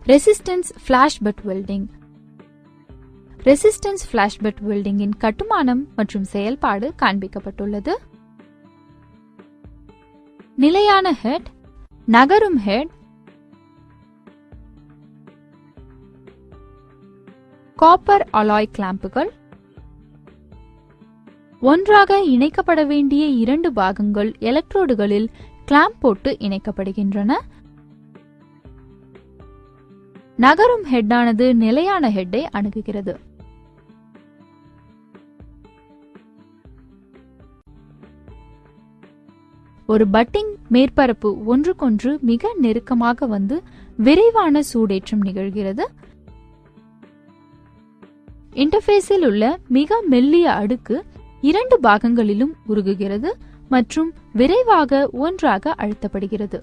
Resistance flash butt welding. Resistance flash butt வெல்டிங்கின் கட்டுமானம் மற்றும் செயல்பாடு காண்பிக்கப்பட்டுள்ளது. நிலையான ஹெட், நகரும் ஹெட், காப்பர் அலாய் கிளாம்புகள், ஒன்றாக இணைக்கப்பட வேண்டிய 2 பாகங்கள் எலக்ட்ரோடுகளில் கிளாம்ப் போட்டு இணைக்கப்படுகின்றன. நகரும் ஹெட்டானது நிலையான ஹெட்டை அணுகுகிறது. ஒரு பட்டிங் மேற்பரப்பு ஒன்றுக்கொன்று மிக நெருக்கமாக வந்து விரைவான சூடேற்றம் நிகழ்கிறது. இன்டர்ஃபேஸில் உள்ள மிக மெல்லிய அடுக்கு 2 பாகங்களிலும் உருகுகிறது மற்றும் விரைவாக ஒன்றாக அழுத்தப்படுகிறது.